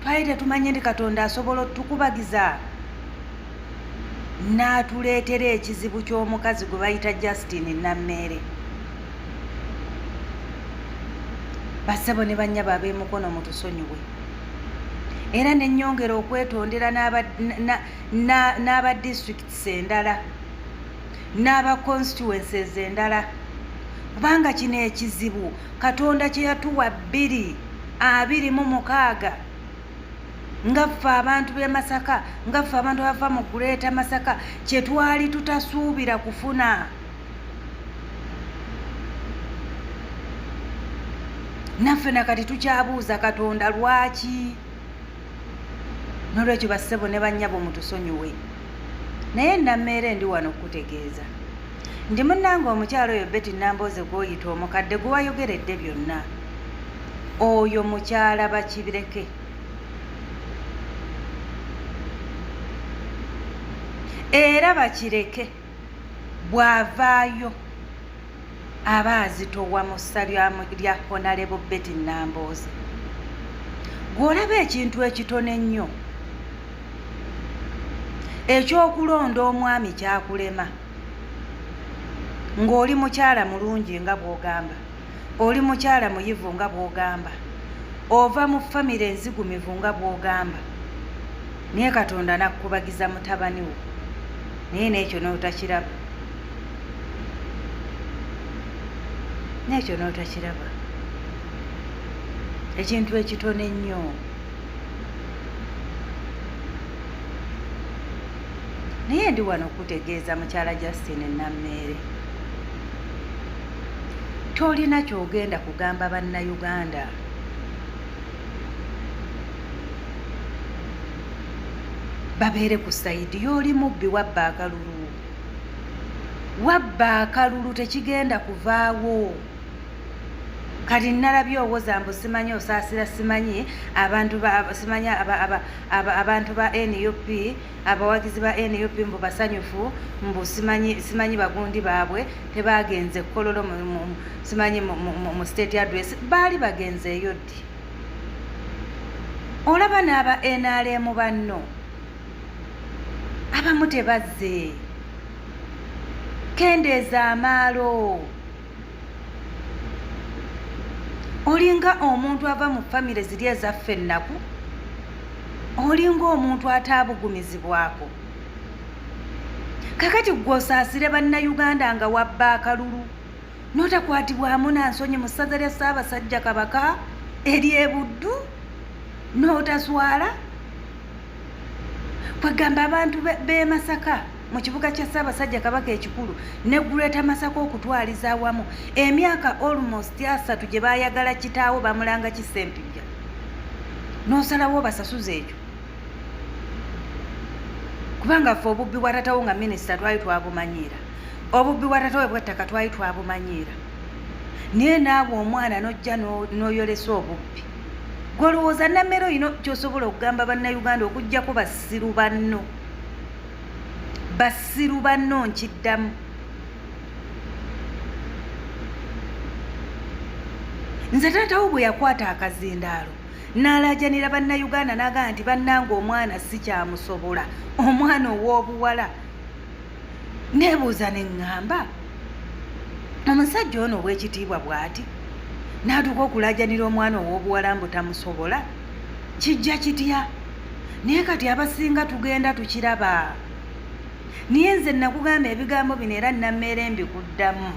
twali tetumanye ndi Katonda asobola otukubagiza n'atuleetera ekizibu ky'omukazi gwe bayita Justine Nammeere. Bassebo ne bannyabo ab'emukono mutusonyiwe era n'ennyongera okwetondera n'aba districts endala n'aba constituencies endala kubanga kino ekizibu Katonda kye yatuwa 2026 nga ffe abantu b'e Masaka nga ffe abantu abava mu Greater Masaka kye twali tutasuubira kufuna. Naffe nakati tukyabuuza Katonda lwaki. N'olwekyo bassebo ne bannyabo mutusonyiwe. Naye Nammeere ndi wano okukutegeeza ndi munnange omukyalo oyo Betty Nambooze gw'oyita omukadde gwe wayogeredde byonna. Oyo mukyala bakibireke. Era bakireke bw'avaayo aba azitowa mu ssa lya Honorable Betty Nambooze. Gw'olaba ekintu ekitono ennyo ekyokulonda omwami kyakulema ng'oli mukyala mulungi nga bw'ogamba, oli mukyala muyivu nga bw'ogamba, ova mu famire enzigumivu nga bw'ogamba, naye Katonda nakkubagiza mutabani wo naye n'ekyo n'otakiraba. N'ekyo n'otakiraba. Ekintu ekitono ennyo. Naye ndi wano okutegeeza mukyala Justine Nammeere. Tolina ky'ogenda kugamba bannayuganda. Babeere ku sayidi y'oli mubbi wabba akalulu. Wabba akalulu tekigenda kuvaawo. Kati nalabye owoza mbu simanyi osaasira simanyi abantu ba NUP abawagizi ba NUP mbu basanyufu mbu simanyi bagundi baabwe tebagenze kololo simanyi mu state address baali bagenzeeyo ddi. Olaba n'aba NRM banno abamu tebazze kendeeza amaalo. Olinga omuntu ava mu famire ziri ezaffe ennaku, olinga omuntu ataabugumizibwako. Kakati gw'osaasire bannayuganda nga wabba akalulu n'otakwatibwamu nansonyi mu ssaza lya Ssaabasajja Kabaka ery'e Buddu n'otaswala. Kwegamba abantu b'e Masaka mu kibuga kya Ssaabasajja Kabaka ekikulu ne Greater Masaka okutwaliza awamu emyaka almost 3 gye baayagala kitaawo bamulanga Kisempijja n'osalawo basasuze ekyo kubanga ffe obubbi bwa tatawo nga minisita twali twabumanyiira, obubbi bwa tatawo bw'ettaka twali twabumanyiira, naye naawe omwana n'ojja n'oyolesa obubbi. Gw'olowooza Nammeere olina ky'osobola okugamba bannayuganda okuggyako basiru banno nkiddamu. Nze taatawo bwe yakwata akazindaalo n'alaajanira bannayuganda n'agamba nti bannange omwana si kyamusobola, omwana ow'obuwala. Neebuuza ne ŋŋamba omusajja ono ow'ekitiibwa bw'ati n'atuuka okulaajanira omwana ow'obuwala mbu tamusobola, kijja kitya? Naye kati abasinga tugenda tukiraba. Naye nze nakugamba ebigambo bino era Nammeere mbikuddamu.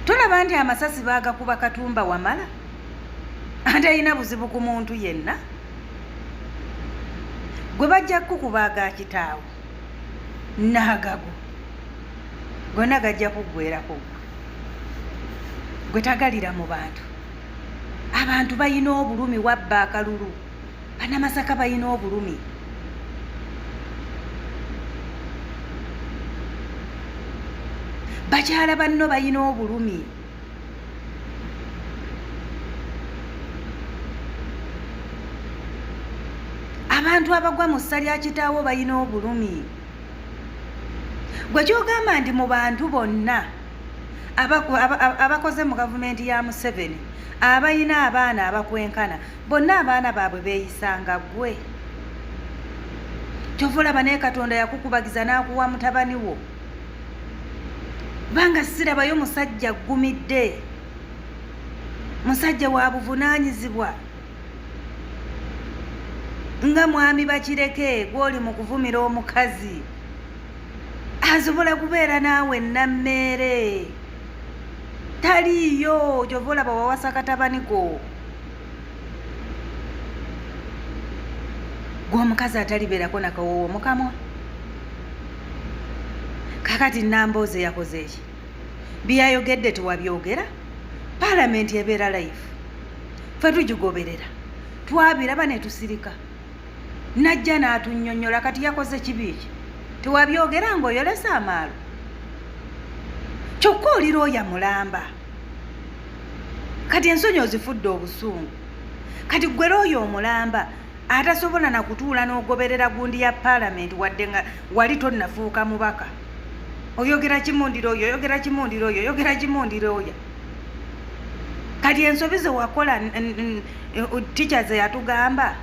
Tolaba nti amasasi baagakuba Katumba Wamala ate alina buzibu ku muntu yenna? Gwe bajja kukuba aga kitaawo n'agago gonna gajja kuggweerako. Gwe tagalira mu bantu. Abantu balina obulumi wabba akalulu. Bannamasaka balina obulumi. Bakyala banno balina obulumi. Abantu abagwa mu ssa lya kitaawo balina obulumi. Gwe ky'ogamba nti mu bantu bonna abakoze mu gavumenti ya Museveni abayina abaana abakwenkana bonna abaana baabwe beeyisanga ggwe. Kyova olaba naye Katonda yakukubagiza n'akuwa mutabani wo. Banga sirabayo musajja ggumidde, musajja wa buvunaanyizibwa nga mwami Bakireke gw'oli mu kuvumira omukazi asobola kubeera naawe nammeere. Taliiyo. Kyova olaba wawasa katabani ko. Gw'omukazi atalibeerako nakawoowo mukamwa. Kakati Nambooze yakoze eki? Byayogedde tewabyogera? Paalamenti ebeera life. Ffe tugigoberera. Twabiraba ne tusirika. Najja n'atunnyonnyola kati yakoze kibi ki? Tewabyogera ng'oyolesa amaalo. Kyokka oli looya mulamba. Kati ensonyi ozifudde obusungu. Kati ggwe looya omulamba atasobola na kutuula n'ogoberera gundi ya paalamenti wadde nga wali tonnafuuka mubaka. Oyogera kimundiro oyo, oyogera kimundiro oyo, oyogera kimundiro oyo. Kati ensobi ze wakola teacher ze yatugamba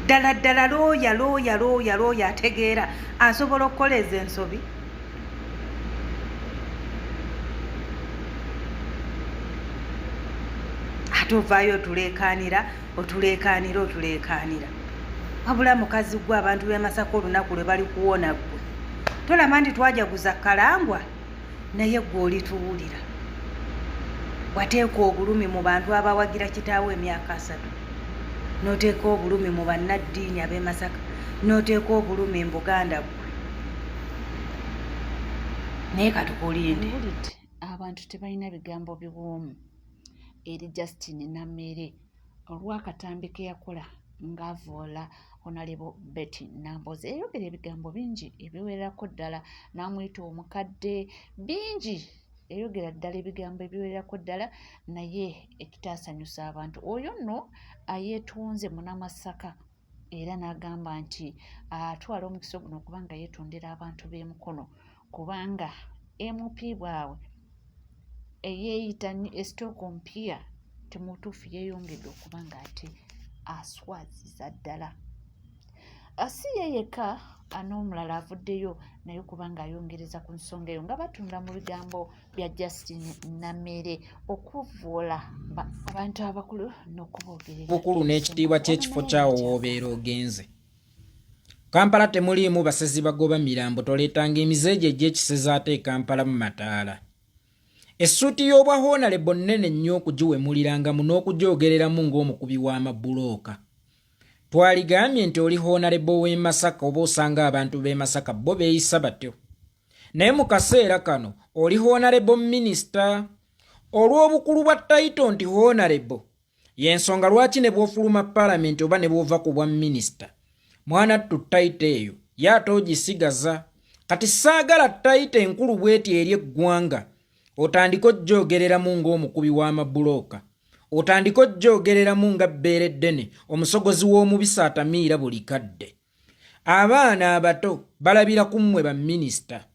ddala looya ategeera asobola okukola ezo ensobi. Ate ovaayo otuleekaanira. Wabula mukazi gwe abantu b'e Masaka olunaku lwe bali kuwona ggwe. Tolaba nti twajaguza Kalangwa naye ggwe olituwulira. Wateeka obulumi mu bantu abawagira kitaawe emyaka 3. N'oteeka obulumi mu bannaddiini ab'e Masaka. N'oteeka obulumi mu Buganda ggwe. Naye katukulinde. Abantu tebalina bigambo biwoomu eri Justine Nammeere olw'akatambi ke yakola ng'avoola Honorable Betty Nambooze. Yayogera ebigambo bingi ebiwererako ddala, n'amuyita omukadde, bingi. Yayogera ddala ebigambo ebiwererako ddala, naye ekitaasanyusa abantu oyo nno ayeetonze Munnamasaka era n'agamba nti atwala omukisa guno okubanga yeetondera abantu b'emukono, kubanga MP bwawe eyeeyita esitooko ompya temutuufu yeeyongedde okubanga ate aswaziza ddala. Si ye yekka n'omulala avuddeyo naye kubanga ayongereza ku nsonga eyo nga batunda mu bigambo bya Justine Nammeere okuvvoola abantu abakulu n'okuboogerera bukulu n'ekitiibwa ky'ekifo kyawo w'obeera ogenze. Kampala temuliimu basezi bagoba mirambo, toleetanga emizeejo egy'ekisezi ate Kampala mu mataala. Essuuti y'obwa Honorable nnene nnyo okugiwemulirangamu n'okugyogereramu ng'omukubi w'amabulooka. Twaligambye nti oli Honorable w'e Masaka oba osanga abantu b'e Masaka bo beeyisa batyo. Naye mu kaseera kano oli Honorable Minisita. Olw'obukulu bwa tayito nti Honorable y'ensonga lwaki ne bw'ofuluma paalamenti oba ne bw'ova ku bwa minisita. Mwana ttu tayito eyo ye ate ogisigaza. Kati saagala tayito enkulu bw'eti eri eggwanga otandika ojjoogereramu ng'omukubi w'amabulooka. Otandika ojjoogereramu nga bbeere ddene, omusogozi w'omubisi atamiira buli kadde. Abaana abato balabira ku mmwe baminisita.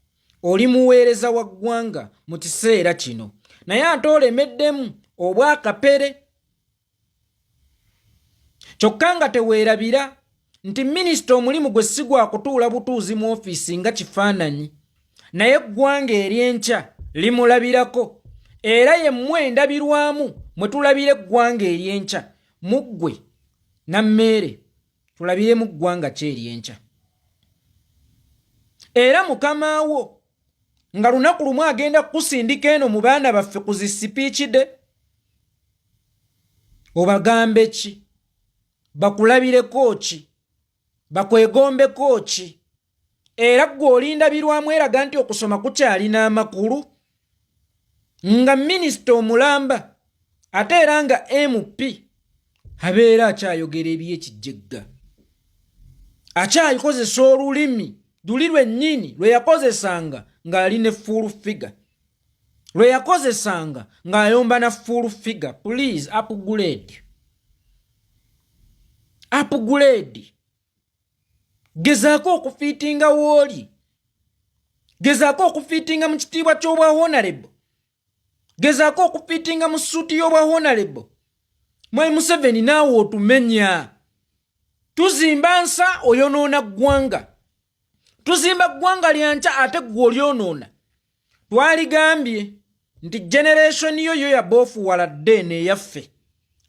Oli muweereza wa ggwanga mu kiseera kino, naye ate olemeddemu obwakapere. Kyokka nga teweerabira nti minisita omulimu gwe si gwa kutuula butuuzi mu ofiisi nga kifaananyi, naye eggwanga ery'enkya limulabirako, era ye mmwe endabirwamu mwe tulabira eggwanga ery'enkya. Muggwe Nammeere tulabiremu ggwanga ki ery'enkya. Era mukama wo nga lunaku lumu agenda kusindika eno mu baana baffe ku zi sipiiki de, obagambe ki? Bakulabireko ki? Bakwegombeko ki? Era ggwe olindabirwamu eraga nti okusoma kukyalina amakulu. Nga minisita omulamba ate era nga MP abeera akyayogera eby'ekijjegga, akyayikozesa olulimi luli lwennyini lwe yakozesanga ng'ali ne full figure, lwe yakozesanga ng'ayomba na full figure. Please upgrade. Gezaako okufiitinga wooli. gezaako okufiitinga mu kitiibwa ky'obwa honorable, gezaako okufiitinga mu suuti y'obwa honorable. Mwai Museveni naawe otumenya. Tuzimba nsa oyonoona ggwanga, tuzimba ggwanga lyanca ate ggwe olyonoona. Twaligambye nti generation yo yabofuwala ddene eyaffe,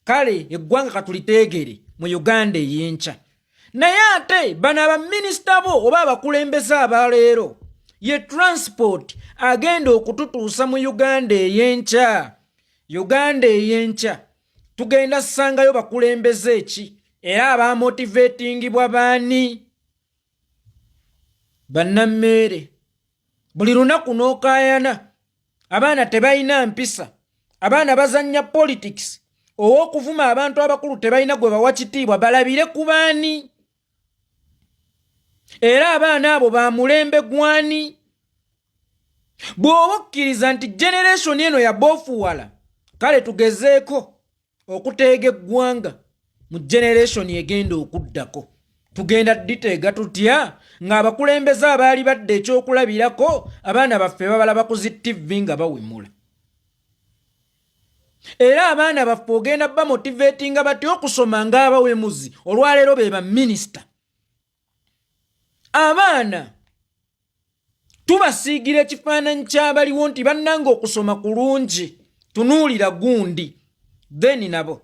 kale eggwanga katuliteegere mu Uganda ey'enca. Naye ate bano abaminisita bo oba abakulembeze abaleero ye transport agenda okututuusa mu Uganda ey'enca. Uganda ey'enca tugenda ssangayo bakulembeze ki era abamotivatingibwa baani? Bannammere buli lunaku n'okaayana, abaana tebalina mpisa, abaana bazannya politics, ow'okuvuma abantu abakulu tebalina gwe bawa kitiibwa, balabire ku baani? Era abaana abo ba mulembe gwani? Bw'oba okkiriza nti generation eno yabofuwala, kale tugezeeko okuteega eggwanga mu generation egenda okuddako. Tugenda diteega tutya ng'abakulembeze abaali badde ekyokulabirako abaana baffe babalaba ku zi TV nga bawemula? Era abaana baffe ogenda bamotivatinga batya okusoma ng'abawemuzi, olwaleero be baminisita. Abaana tubasiigira ekifaananyi ky'abaliwo nti bannanga okusoma kulungi, tunuulira gundi, then nabo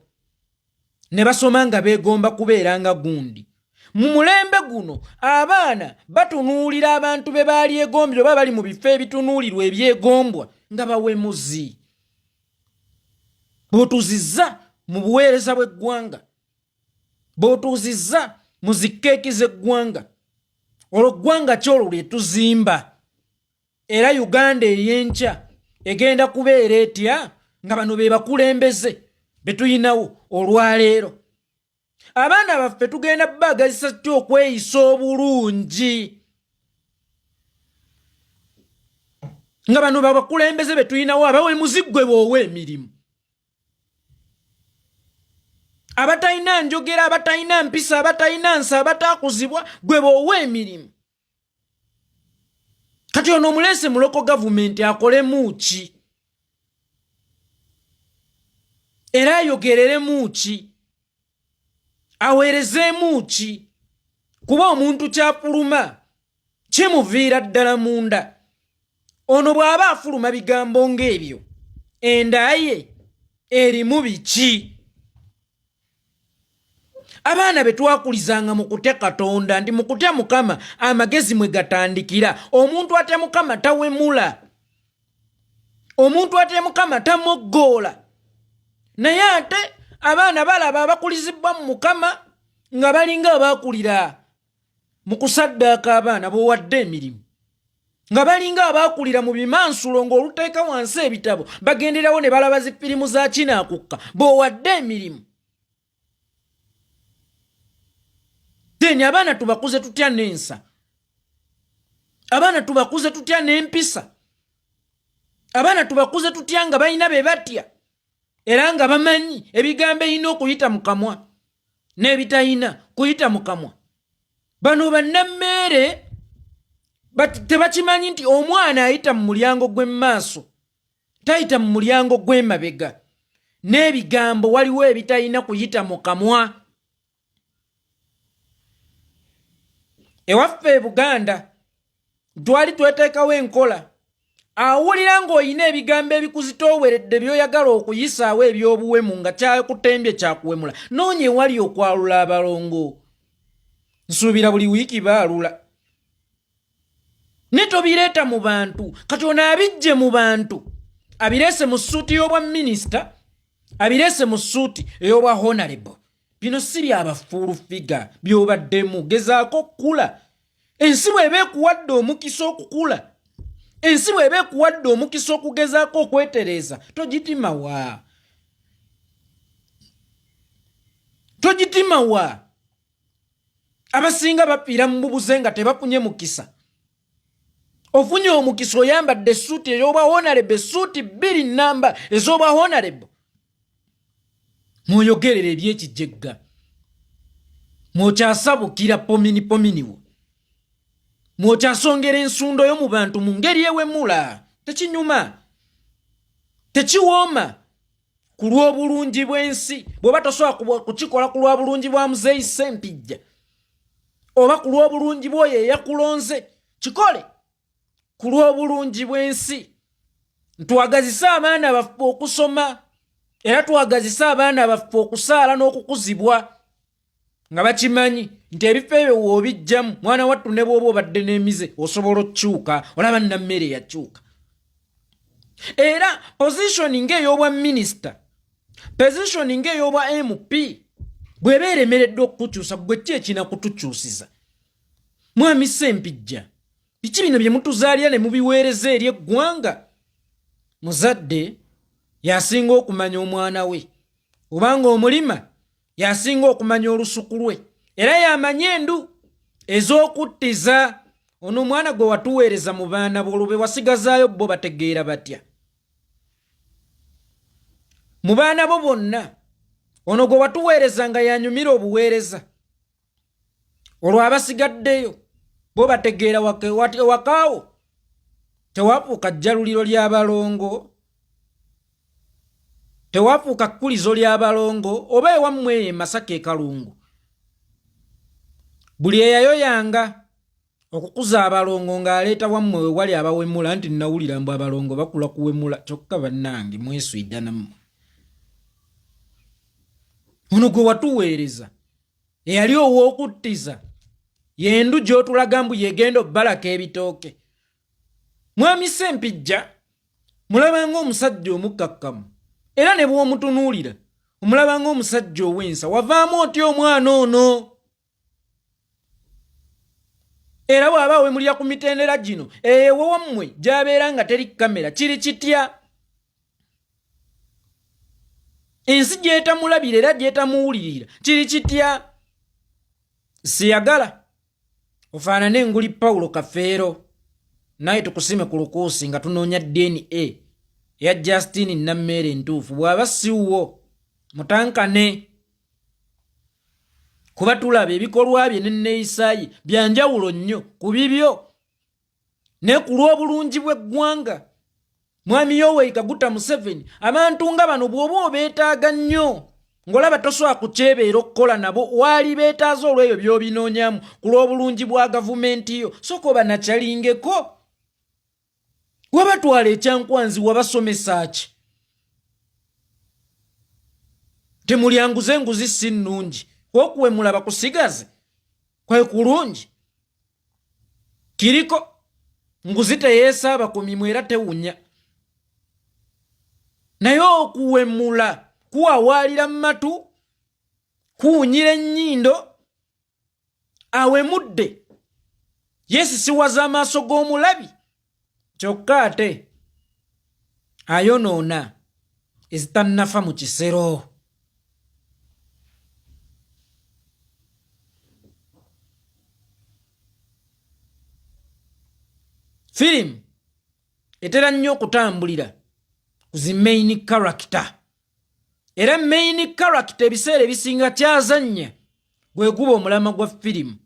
ne basoma nga beegomba kubeera nga gundi. Mu mulembe guno abaana batunuulira abantu be baali egombye oba bali mu bifo ebitunuulirwa ebyegombwa nga bawemuzi. B'otuuzizza mu buweereza bw'eggwanga, b'otuuzizza mu zikeeki z'eggwanga, olwo ggwanga kyolwo lye tuzimba. Era Uganda ey'enca egenda kubeera etya nga bano be bakulembeze be tuyinawo olwaleero. Abaana baffe tugenda bagazisa tutya okweyisa obulungi nga bano babakulembeze be tuyinawo abawemuzi gwe b'owa emirimu, abatalina njogera, abatalina mpisa, abatalina nsa, abataakuzibwa gwe b'owa emirimu. Kati ono omuleese mu local government akolemu ki? Era ayogereremu ki? Aweerezeemu ki? Kuba omuntu kyafuluma kimuviira ddala munda. Ono bw'aba afuluma bigambo ng'ebyo, enda ye erimu biki? Abaana be twakulizanga mu kutya Katonda, ndi mu kutya Mukama amagezi mwe gatandikira. Omuntu atya Mukama tawemula, omuntu atya Mukama tamoggoola. Naye ate abaana balaba abakulizibwa mu Mukama nga balinga abaakulira mu kusaddaaka abaana b'owadde emirimu, nga balinga abaakulira mu bimansulo ng'oluteeka wansi ebitabo bagenderawo ne balaba zifirimu za kinaakukka b'owadde emirimu. Teni abaana tubakuze tutya n'ensa, abaana tubakuze tutya n'empisa, abaana tubakuze tutya nga balina be batya era nga bamanyi ebigambo erina okuyita mu kamwa n'ebitayina kuyita mu kamwa. Bano bannammeere tebakimanyi nti omwana ayita mu mulyango gw'emmaaso, tayita mu mulyango gw'emabega, n'ebigambo waliwo ebitayina kuyita mu kamwa. Ewaffe e Buganda twali tweteekawo enkola, awulira ng'olina ebigambo ebikuzitooweredde by'oyagala okuyisaawo eby'obuwemu nga kyakutembye kyakuwemula, noonya ewali okwalula abalongo. Nsuubira buli wiiki baalula. Ne tobireeta mu bantu, kati ono abijje mu bantu, abireese mu ssuuti y'obwa minisita, abireese mu ssuuti ey'obwa honorable. Bino si byabafuulu figa by'obaddemu, gezaako okukula. Ensi bw'eba ekuwadde omukisa okukula, ensi bw'eba ekuwadde omukisa okugezaako okwetereeza, togitima wa, togitima wa. Abasinga bafiira mu bubuze nga tebafunye mukisa. Ofunye omukisa oyambadde essuuti ey'obwa honorable, essuuti 2 nnamba ez'obwa honorable. Mwoyogerera ebyekijjegga, mwokyasabukira pomini wo. mwokyasongera ensundo yo mu bantu mu ngeri ewemula. Tekinyuma, tekiwooma ku lw'obulungi bw'ensi. Bw'oba tosobola kukikola ku lw'obulungi bwa Muzeeyi Ssempijja oba ku lw'obulungi bw'oyo eyakulonze, kikole ku lw'obulungi bw'ensi. Twagazise abaana baffe okusoma era twagazise abaana baffe okusaala n'okukuzibwa nga bakimanyi nti ebifo ebyo woobijjamu mwana wattu ne bw'oba obadde n'emize osobola okukyuka. Olaba Nammere yakyuka. Era positioning ey'obwa minisita, positioning ey'obwa MP bw'eba eremereddwa okukukyusa, gwe ki ekinakutukyusiza? Mwami Ssempijja, biki bino bye mutuzaalira ne mubiweereza eri eggwanga? Muzadde yasinga okumanya omwana we, obanga omulima yasinga okumanya olusuku lwe, era yamanya endu ez'okuttiza. Ono omwana gwe watuweereza mu baana b'olube wasigazaayo bo bategeera batya? Mu baana bo bonna ono gwe watuweereza nga yanyumira obuweereza, olwo abasigaddeyo bo bategeera wakaawo tewafuuka jjaluliro ly'abalongo, tewafuuka kkulizo ly'abalongo oba ewammwe e Masaka e Kalungu. Buli eyayoyanga okukuza abalongo ng'aleeta wammwe we wali abawemula nti nawulira mbu abalongo bakula kuwemula. Kyokka bannange mweswidda nammwe. Ono gwe watuweereza eyali ow'okuttiza yendu gy'otulaga mbu yegenda obbalako ebitooke. Mwami Ssempijja mulaba ng'omusajja omukkakkamu era ne bw'omutunuulira omulaba ng'omusajja ow'ensa. Wavaamu otya omwana ono? Era bw'aba wemulya ku mitendera gino ewo wammwe gy'abeera nga teri kamera kiri kitya? Ensi gyetamulabira era gyetamuwulirira kiri kitya? Siyagala ofaanane nguli Pawulo Kafeero naye tukusime ku lukuusi nga tunoonya DNA eya Justine Nammere entuufu. Bw'aba siwwo mutankane, kuba tulaba ebikolwa bye n'enneeyisa ye bya njawulo nnyo ku bibyo ne ku lw'obulungi bw'eggwanga. Mwami Yoweri Kaguta Museveni, abantu nga bano bw'oba obeetaaga nnyo ng'olaba tosobola kukyebeera okukola nabo, waali beetaaza olw'ebyo by'obinoonyamu ku lw'obulungi bwa gavumenti yo, sooka obanacalingeko. Wabatwala ekyankwanzi wabasomesa ki? Temulyanguze nguzi si nnungi, okuwemula bakusigaze kwe kulungi. Kiriko nguzi teyeesaaba ku mimwa era tewunya, naye okuwemula kuwawaalira mu matu, kuwunyira ennyindo. Awemudde yeesisiwaza amaaso g'omulabi, kyokka ate ayonoona ezitannafa mu kisero. Firimu etera nnyo okutambulira ku zi main character, era main character ebiseera ebisinga kyazannya gwe guba omulama gwa firimu.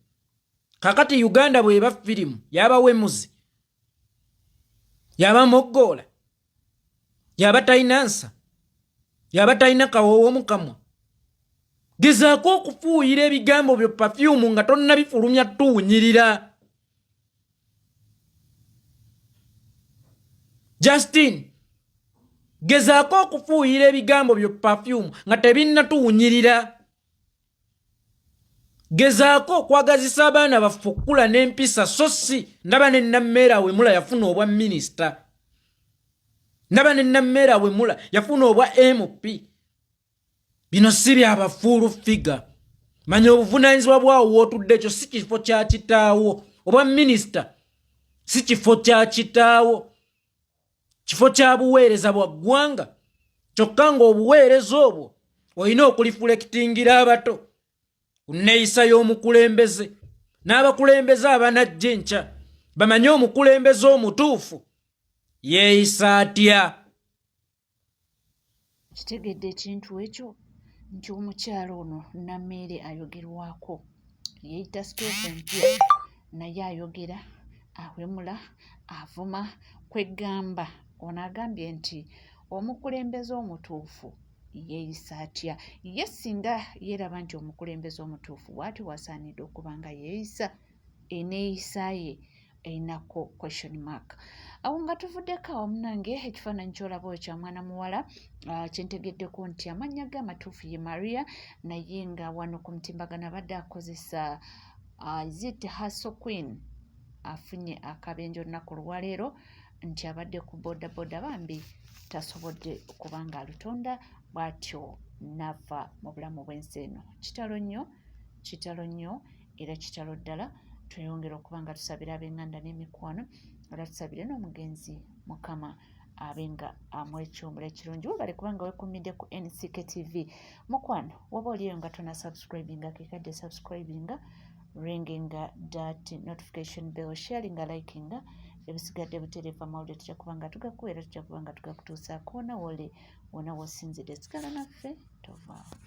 Kakati Uganda bw'eba firimu yaba wemuzi, yaba moggoola, yaba talina nsa, yaba talina kawoowo mu kamwa, gezaako okufuuyira ebigambo byo perfume nga tonnabifulumya tuwunyirira. Justine, gezaako okufuuyira ebigambo byo perfume nga tebinnatuwunyirira. Gezaako okwagazisa abaana baffe okukula n'empisa, so si ndaba ne Nammere Awemula yafuna obwa minisita, ndaba ne Nammere Awemula yafuna obwa MP. Bino si byabafuulu figa. Manya obuvunaanyizibwa bwawo w'otudde ekyo si kifo kya kitaawo. Obwa minisita si kifo kya kitaawo, kifo kya buweereza bwa ggwanga. Kyokka ng'obuweereza obwo olina okulifulekitingira abato ku nneeyisa y'omukulembeze, n'abakulembeze abanajja enkya bamanye omukulembeze omutuufu yeeyisa atya. Kitegedde ekintu ekyo nti omukyala ono Nammere ayogerwako, yeeyita sitoofu empya naye ayogera awemula avuma kwegamba ono agambye nti omukulembeze omutuufu yeeyisa atya ye singa yeeraba nti omukulembeze omutuufu bw'ati wasaanidde okuba nga yeeyisa eneeyisa ye einako question mark. Awo nga tuvuddeko awo munange ekifaananyi ky'olaba oyo kya mwana muwala kyentegeddeko nti amannya ge amatuufu ye Maria naye nga wano ku mutimbagano abadde akozesa zit Hustle Queen afunye akabenje olunaku olwaleero nti abadde ku bodaboda bambi tasobodde okuba nga alutonda bw'atyo nava mu bulamu bw'ensi eno. Kitalo nnyo era kitalo ddala. Tweyongera okuba nga tusabira ab'enganda n'emikwano era tusabire n'omugenzi Mukama abenga amwekyomula ekirungi. Webale kubanga weekuumidde ku NCK TV. Mukwano woba oliyo nga tona subscribinga kekadde subscribinga, ringinga that notification bell, sharinga, likinga, ebisigadde butereevu amawulire tujja kuba nga tugakuwa era tujja kuba nga tugakutuusaako wona wole wona wosinzidde. Sigala naffe tovaawo.